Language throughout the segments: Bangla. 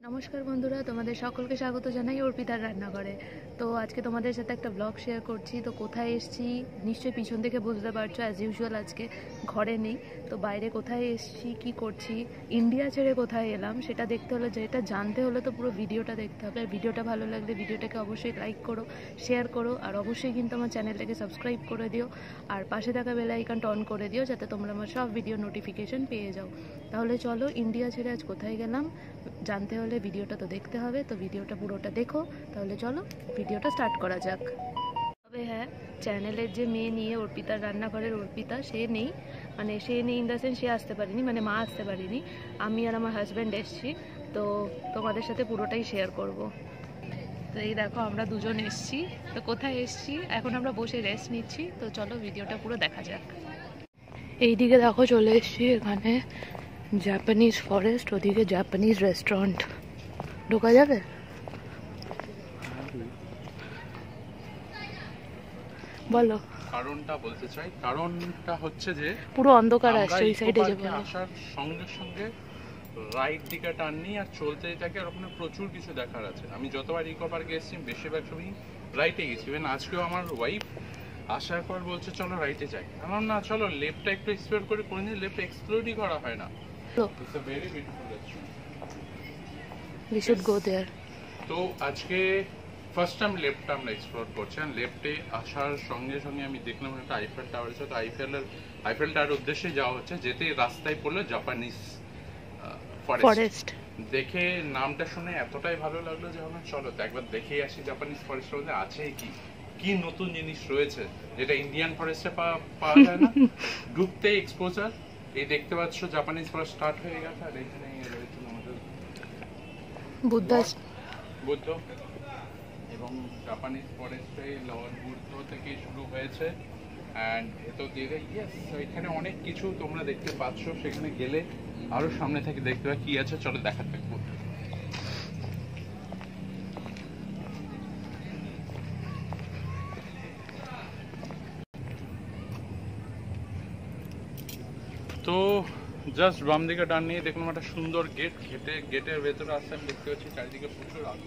নমস্কার বন্ধুরা, তোমাদের সকলকে স্বাগত জানাই অর্পিতার রান্নাঘরে। তো আজকে তোমাদের সাথে একটা ব্লগ শেয়ার করছি। তো কোথায় এসেছি নিশ্চয়ই পিছন থেকে বুঝতে পারছো। অ্যাজ ইউজুয়াল আজকে ঘরে নেই, তো বাইরে কোথায় এসেছি, কি করছি, ইন্ডিয়া ছেড়ে কোথায় এলাম সেটা দেখতে হলে, যেটা জানতে হলে তো পুরো ভিডিওটা দেখতে হবে। আর ভিডিওটা ভালো লাগলে ভিডিওটাকে অবশ্যই লাইক করো, শেয়ার করো, আর অবশ্যই কিন্তু আমার চ্যানেলটাকে সাবস্ক্রাইব করে দিও, আর পাশে থাকা বেল আইকনটা অন করে দিও যাতে তোমরা আমার সব ভিডিও নোটিফিকেশন পেয়ে যাও। তাহলে চলো, ইন্ডিয়া ছেড়ে আজ কোথায় গেলাম জানতে হলে ভিডিওটা তো দেখতে হবে। তো ভিডিওটা পুরোটা দেখো। তাহলে চলো ভিডিওটা স্টার্ট করা যাক। তবে হ্যাঁ, চ্যানেলের যে মেয়ে নিয়ে অর্পিতার রান্নাঘরের অর্পিতা, সে নেই, মানে সে নেই ইন দ্য সেন্স সে আসতে পারিনি, মানে মা আসতে পারিনি। আমি আর আমার হাজব্যান্ড এসছি, তো তোমাদের সাথে পুরোটাই শেয়ার করব। তো এই দেখো, আমরা দুজন এসছি। তো কোথায় এসছি, এখন আমরা বসে রেস্ট নিচ্ছি। তো চলো ভিডিওটা পুরো দেখা যাক। এইদিকে দেখো চলে এসছি, এখানে জাপানিজ ফরেস্ট, ওদিকে জাপানিজ রেস্টুরেন্ট। ঢোকা যাবে? বলো কারণটা বলতে চাই। কারণটা হচ্ছে যে পুরো অন্ধকার আসছে ওই সাইডে যাবো। আসার সঙ্গে সঙ্গে রাইট দিকে টার্ন নিই আর চলতেই থাকে, আর ওখানে প্রচুর কিছু দেখার আছে। আমি যতবার ইকো পার্কে এসেছি বেশিরভাগ সময় রাইটে গেছি। ইভেন আজকেও আমার ওয়াইফ আসার পর বলছে চলো রাইটে যাই। আমার না, চলো লেফটটা একটু এক্সপ্লোর করি। কোনোদিন লেফট এক্সপ্লোরই করা হয় না। It's a very beautiful restaurant, we should go there. তো আজকে ফার্স্ট টাইম লেফটটা আমরা এক্সপ্লোর করছি। আর লেফটে আসার সঙ্গে সঙ্গে আমি দেখলাম একটা আইফেল টাওয়ার আছে। তো আইফেল টাওয়ার উদ্দেশ্যে যাওয়া হচ্ছে। যেতে রাস্তায় পড়লো জাপানিজ ফরেস্ট। দেখে নামটা শুনে এতটাই ভালো লাগলো যে ভাবলাম চলো তো একবার দেখেই আসি জাপানিজ ফরেস্টের মধ্যে আছে কি কি নতুন জিনিস রয়েছে, যেটা ইন্ডিয়ান ফরেস্টে পাওয়া যায় না। ঢুকতে এক্সপোজার, এই দেখতে পাচ্ছ জাপানিজ ফরেস্ট স্টার্ট হয়ে গেছে। আর এখানে রয়েছে আমাদের বুদ্ধ, এবং জাপানিজ ফরেস্টে লর্ড বুদ্ধ থেকে শুরু হয়েছে। অ্যান্ড এতো ধীরে এখানে অনেক কিছু তোমরা দেখতে পাচ্ছ। সেখানে গেলে আরো সামনে থেকে দেখতে পাবে কি আছে। চলো দেখা থাকবো। তো জাস্ট বাম দিকে টার্ন নিয়ে দেখলাম একটা সুন্দর গেটের ভেতরে আসতে আমি দেখতে পাচ্ছি চারিদিকে প্রচুর আলো।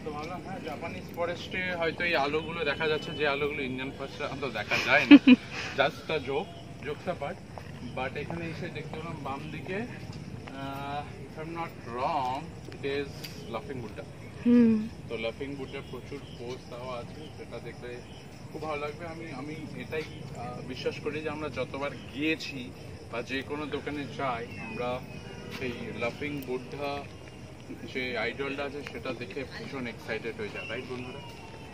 তো ভাবলাম হ্যাঁ, জাপানিজ ফরেস্টে হয়তো এই আলোগুলো দেখা যাচ্ছে যে আলোগুলো ইন্ডিয়ান ফরেস্টে তো দেখা যায় না। Just the jokes apart. But এখানে এসে দেখতে পেলাম বাম দিকে, if I am not wrong, it is লাফিং বুদ্ধা। তো লাফিং বুদ্ধার প্রচুর পোস্ট দেওয়া আছে, সেটা দেখলে খুব ভালো লাগবে। আমি এটাই বিশ্বাস করি যে আমরা যতবার গিয়েছি বা যে কোনো দোকানে যাই, আমরা সেই লাফিং বুদ্ধা যে আইডলটা আছে সেটা দেখে ভীষণ এক্সাইটেড হয়ে যায়, রাইট বন্ধুরা?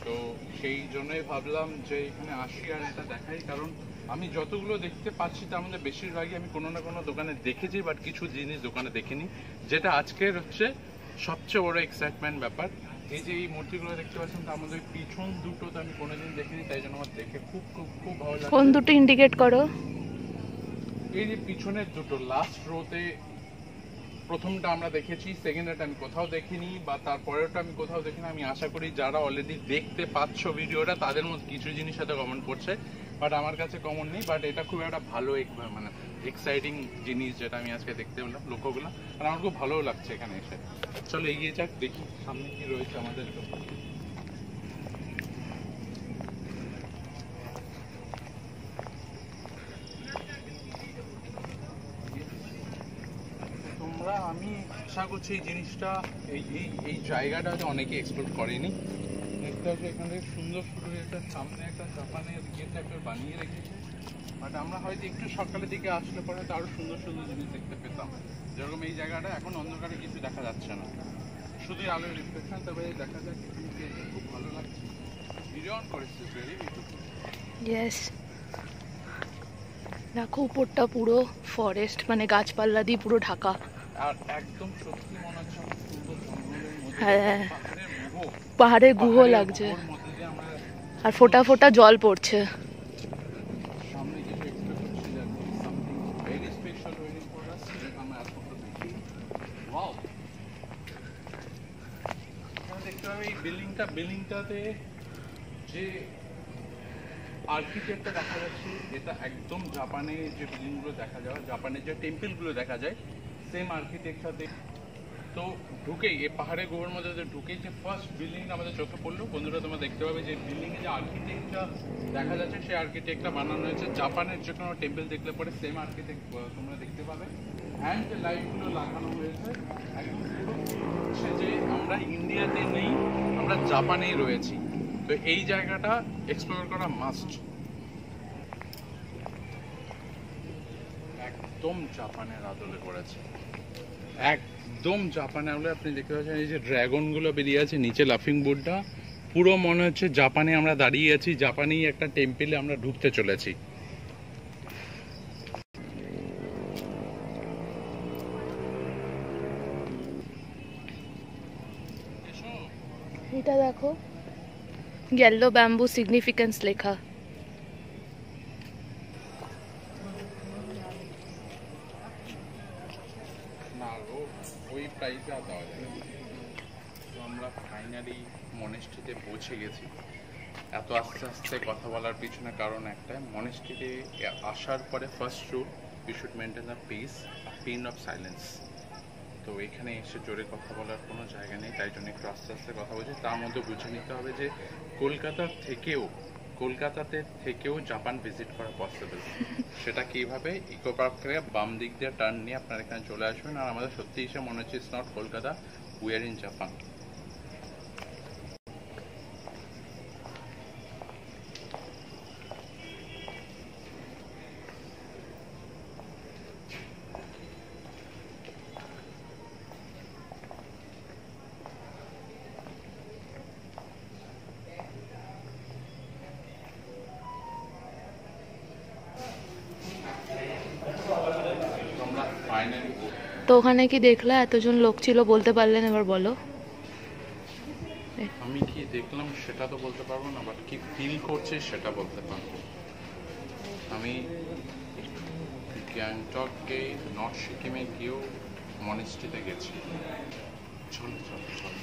তো সেই জন্যই ভাবলাম যে এখানে আসি আর এটা দেখাই। কারণ আমি যতগুলো দেখতে পাচ্ছি তার মধ্যে বেশিরভাগই আমি কোনো না কোনো দোকানে দেখেছি, বাট কিছু জিনিস দোকানে দেখিনি, যেটা আজকের হচ্ছে সবচেয়ে বড় এক্সাইটমেন্ট ব্যাপার। এই যে এই মূর্তিগুলো দেখতে পাচ্ছেন, তার মধ্যে পিছন দুটো তো আমি কোনোদিন দেখিনি, তাই জন্য আমার দেখে খুব খুব খুব ভালো লাগে। কোন দুটো ইন্ডিকেট করো? এই যে পিছনের দুটো লাস্ট রোতে, প্রথমটা আমরা দেখেছি, সেকেন্ডটা আমি কোথাও দেখিনি, বা তারপরেরটা আমি কোথাও দেখিনি। আমি আশা করি যারা অলরেডি দেখতে পাচ্ছ ভিডিওটা তাদের মধ্যে কিছু জিনিস সাথে কমেন্ট করছে, বাট আমার কাছে কমন নেই। বাট এটা খুব একটা ভালো মানে এক্সাইটিং জিনিস যেটা আমি আজকে দেখতে পেলাম লক্ষ্যগুলো, আর আমার খুব ভালোও লাগছে এখানে এসে। চলো এগিয়ে যাক, দেখি সামনে কি রয়েছে আমাদের। আমি আশা করছি এই জিনিসটা, এই জায়গাটা অনেকে এক্সপ্লোর করেনি। দেখতে হচ্ছে এখান থেকে সুন্দর শুরু হয়েছে, সামনে একটা জাপানের ইয়ে টাইপের বানিয়ে রেখেছে। বাট আমরা হয়তো একটু সকালের দিকে আসলে পরে হয়তো আরো সুন্দর সুন্দর জিনিস দেখতে পেতাম। যেরকম এই জায়গাটা এখন অন্ধকারে কিছু দেখা যাচ্ছে না, শুধুই আলোর রিফ্লেকশন। তবে দেখা যাক, খুব ভালো লাগছে। ভিডিও অন করেছে, ভেরি বিউটিফুল। ইয়েস, দেখো উপরটা পুরো ফরেস্ট, মানে গাছপালা দিয়ে পুরো ঢাকা। আর একদম সত্যি মনে হচ্ছে সুন্দর জঙ্গলের মধ্যে, হ্যাঁ, পাহাড়ের গুহ লাগছে, আর ফোঁটা ফোঁটা জল পড়ছে। সামনে কিছু এক্সপেক্ট করছি যে something very special waiting for us. আমরা এত দেখি, ওয়াও। এখানে দেখতে পাবে এই বিল্ডিংটাতে যে আর্কিটেক্টটা দেখা যাচ্ছে, এটা একদম জাপানে যে বিল্ডিংগুলো দেখা যায়, জাপানের যে টেম্পলগুলো দেখা যায়, সেম আর্কিটেকচার তো ঢুকেই এই পাহাড়ের গুহার মধ্যে ঢুকেই যে ফার্স্ট বিল্ডিং আমাদের চোখে পড়লো, বন্ধুরা তোমরা দেখতে পাবে যে বিল্ডিং এ যে আর্কিটেকচার দেখা যাচ্ছে, সেই আর্কিটেকচার বানানো হয়েছে জাপানের যে কোনো টেম্পল দেখলে পরে সেম আর্কিটেক্ট তোমরা দেখতে পাবে। হ্যান্ড যে লাইটগুলো লাগানো হয়েছে একদম হচ্ছে যে আমরা ইন্ডিয়াতে নেই, আমরা জাপানেই রয়েছি। তো এই জায়গাটা এক্সপ্লোর করা মাস্ট। একদম জাপানের আদলে করেছে, একদম জাপানে। আপনি দেখতে পাচ্ছেন এই যে ড্রাগন গুলো বেরিয়ে আছে নিচে, লাফিং বুদ্ধা, পুরো মনে হচ্ছে জাপানে আমরা দাঁড়িয়ে আছি, জাপানি একটা টেম্পলে আমরা ঢুকতে চলেছি। এটা দেখো, येलो बैम्बू सिग्निफिकेंस লেখা। না ওই প্রাইসে আর দেওয়া যাবে না। তো আমরা ফাইনালি মনেস্ট্রিতে পৌঁছে গেছি। এত আস্তে আস্তে কথা বলার পিছনে কারণ একটাই, মনেস্ট্রিতে আসার পরে first rule you should maintain the peace, pin of silence. তো এখানে এসে জোরে কথা বলার কোনো জায়গা নেই, তাই জন্য একটু আস্তে আস্তে কথা বলছি। তার মধ্যে বুঝে নিতে হবে যে কলকাতাতে থেকেও জাপান ভিজিট করা পসিবল। সেটা কিভাবে, ইকো পার্ক থেকে বাম দিক দিয়ে টার্ন নিয়ে আপনারা এখানে চলে আসবেন। আর আমাদের সত্যি এসে মনে হচ্ছে it's not Kolkata, we are in Japan. তো ওখানে কি দেখলে এতজন লোক ছিল, বলতে পারলেন? এবার বলো। আমি কি দেখলাম সেটা তো বলতে পারবো না, বাট কি ফিল করছি সেটা বলতে পারবো। আমি গ্যাংটকে, নর্থ সিকিমে গিয়েও মনেস্ট্রিতে গেছি। চলো চলো চলো।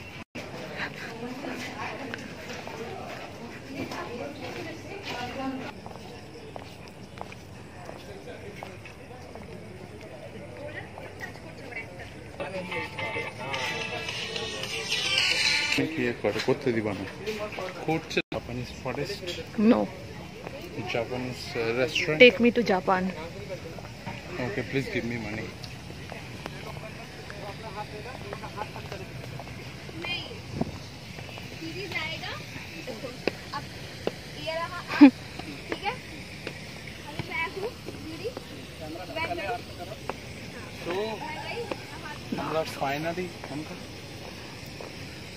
করতে দিবা না, করছে Japanese forest. No, Japanese restaurant. Take me to Japan. Okay, please give me money.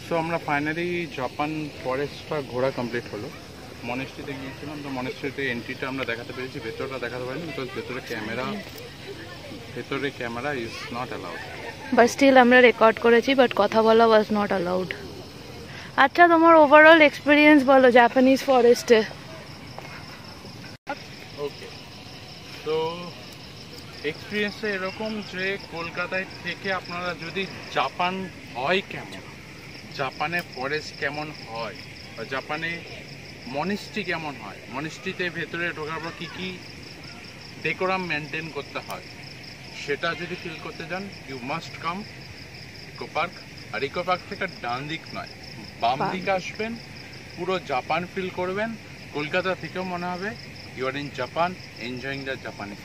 তো আমরা ফাইনালি জাপান ফরেস্টটা ঘোরা কমপ্লিট হলো। মনেস্ট্রিতে গিয়েছিলাম, তো মনেস্ট্রিতে এন্ট্রিটা আমরা দেখাতে পেরেছি, ভেতরটা দেখাতে পারিনি বিকজ ভেতরে camera is not allowed. But still আমরা রেকর্ড করেছি, বাট কথা বলা ওয়াজ নট অ্যালাউড। আচ্ছা, তোমার ওভারঅল এক্সপিরিয়েন্স বলো জাপানিজ ফরেস্টে। ওকে, তো এক্সপিরিয়েন্সটা এরকম যে কলকাতায় থেকে আপনারা যদি জাপান হয় কেমন, জাপানে ফরেস্ট কেমন হয়, বা জাপানে মনেস্ট্রি কেমন হয়, মনেস্ট্রিতে ভেতরে ঢোকার পর কী কী ডেকোরাম মেনটেন করতে হয়, সেটা যদি ফিল করতে চান you must come Eco Park. আর ইকো পার্ক থেকে ডান দিক নয়, বাম দিকে আসবেন, পুরো জাপান ফিল করবেন। কলকাতা থেকেও মনে হবে you are in Japan, enjoying the Japanese.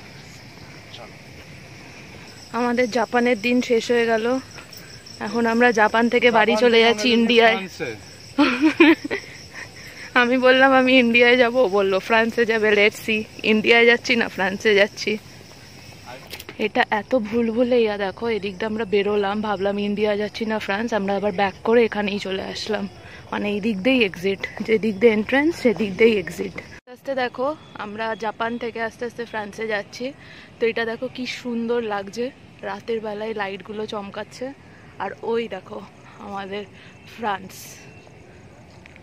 চলো, আমাদের জাপানের দিন শেষ হয়ে গেল, এখন আমরা জাপান থেকে বাড়ি চলে যাচ্ছি ইন্ডিয়ায়। আমি বললাম আমি ইন্ডিয়ায় যাব, বললো ফ্রান্সে যাবে। লেটস সি, ইন্ডিয়ায় যাচ্ছি না ফ্রান্সে যাচ্ছি। এটা এত ভুলভুলাইয়া, দেখো এদিক দিয়ে আমরা বেরোলাম, ভাবলাম ইন্ডিয়া যাচ্ছি না ফ্রান্স, আমরা আবার ব্যাক করে এখানেই চলে আসলাম। মানে এই দিক দিয়েই এক্সিট, যে দিক দিয়ে এন্ট্রান্স সেদিক দিয়েই এক্সিট। আস্তে আস্তে দেখো আমরা জাপান থেকে আস্তে আস্তে ফ্রান্সে যাচ্ছি। তো এটা দেখো কি সুন্দর লাগছে, রাতের বেলায় লাইটগুলো চমকাচ্ছে। আর ওই দেখো আমাদের ফ্রান্স।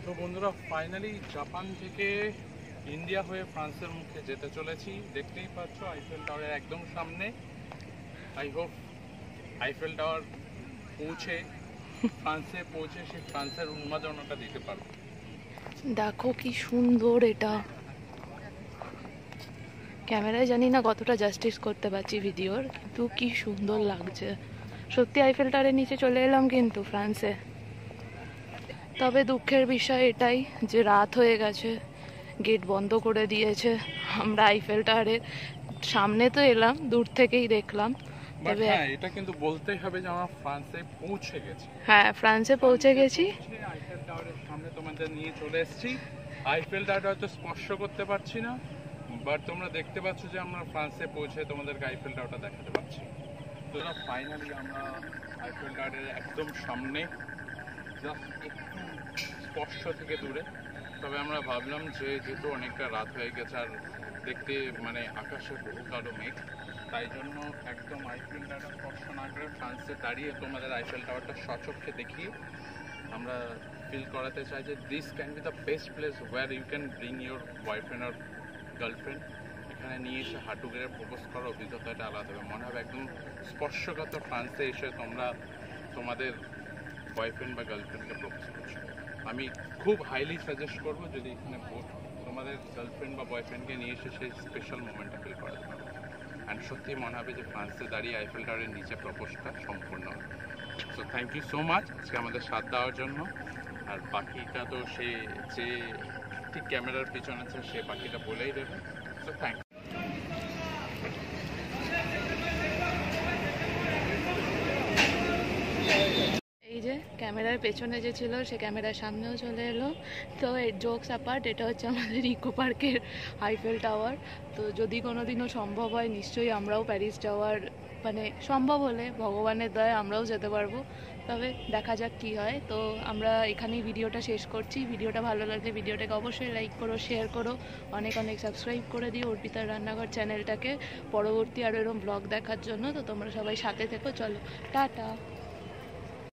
তো বন্ধুরা, ফাইনালি জাপান থেকে ইন্ডিয়া হয়ে ফ্রান্সের মুখে যেতে চলেছি। দেখতেই পাচ্ছ আইফেল টাওয়ারের একদম সামনে। আই হোপ আইফেল টাওয়ার ফ্রান্সে পৌঁছে সেই ফ্রান্সের উন্মাদনাটা দিতে পারবো। দেখো কি সুন্দর এটা, ক্যামেরায় জানি না কতটা জাস্টিস করতে পারছি ভিডিওর, কিন্তু কি সুন্দর লাগছে। সত্যি আইফেল টাওয়ারের নিচে চলে এলাম কিন্তু ফ্রান্সে। তবে দুঃখের বিষয় এটাই যে রাত হয়ে গেছে, গেট বন্ধ করে দিয়েছে। আমরা আইফেল টাওয়ারের সামনে তো এলাম, দূর থেকেই দেখলাম। তবে হ্যাঁ, এটা কিন্তু বলতেই হবে যে আমরা ফ্রান্সে পৌঁছে গেছি। হ্যাঁ, ফ্রান্সে পৌঁছে গেছি। আইফেল টাওয়ারের সামনে তোমাদের নিয়ে চলে এসেছি। আইফেল টাওয়ারটা হয়তো স্পর্শ করতে পারছি না, বাট তোমরা দেখতে পাচ্ছ যে আমরা ফ্রান্সে পৌঁছে তোমাদেরকে আইফেল টাওয়ারটা দেখাতে পারছি। তো ফাইনালি আমরা আইফেল টাওয়ারের একদম সামনে, জাস্ট একটু স্পর্শ থেকে দূরে। তবে আমরা ভাবলাম যে যেহেতু অনেকটা রাত হয়ে গেছে আর দেখতে মানে আকাশে বহু কালো মেঘ, তাই জন্য একদম আইফেল টাওয়ারটা স্পর্শ না করে ফ্রান্সে দাঁড়িয়ে তোমাদের আইফেল টাওয়ারটা সচক্ষে দেখিয়ে আমরা ফিল করাতে চাই যে this can be the best place where you can bring your boyfriend আর গার্লফ্রেন্ড। এখানে নিয়ে এসে হাঁটু গেড়ে প্রপোজ করার অভিজ্ঞতাটা আলাদা হবে। মনে হবে একদম স্পর্শগত ফ্রান্সে এসে তোমরা তোমাদের বয়ফ্রেন্ড বা গার্লফ্রেন্ডকে প্রপোজ করছো। আমি খুব হাইলি সাজেস্ট করবো যদি এখানে তোমাদের গার্লফ্রেন্ড বা বয়ফ্রেন্ডকে নিয়ে এসে সেই স্পেশাল মোমেন্টটা ফিল করাতে পারো। অ্যান্ড সত্যি মনে হবে যে ফ্রান্সে দাঁড়িয়ে আইফেল টাওয়ারের নিচে প্রপোজটা সম্পূর্ণ হবে। So thank you so much আজকে আমাদের সাথ দেওয়ার জন্য। আর বাকিটা তো সে যে ঠিক ক্যামেরার পিছনে আছে সে বাকিটা বলেই দেবে। সো থ্যাংক এই যে ক্যামেরার পেছনে যে ছিল সে ক্যামেরার সামনেও চলে এলো। তো এর জোকস অ্যাপার্ট, এটা হচ্ছে আমাদের ইকো পার্কের আইফেল টাওয়ার। তো যদি কোনোদিনও সম্ভব হয় নিশ্চয়ই আমরাও প্যারিস টাওয়ার, মানে সম্ভব হলে ভগবানের দয়ায় আমরাও যেতে পারবো। তবে দেখা যাক কি হয়। তো আমরা এখানেই ভিডিওটা শেষ করছি। ভিডিওটা ভালো লাগলে ভিডিওটাকে অবশ্যই লাইক করো, শেয়ার করো, অনেক অনেক সাবস্ক্রাইব করে দিও অর্পিতার রান্নাঘর চ্যানেলটাকে পরবর্তী আরও এরকম ব্লগ দেখার জন্য। তো তোমরা সবাই সাথে থেকো। চলো টাটা।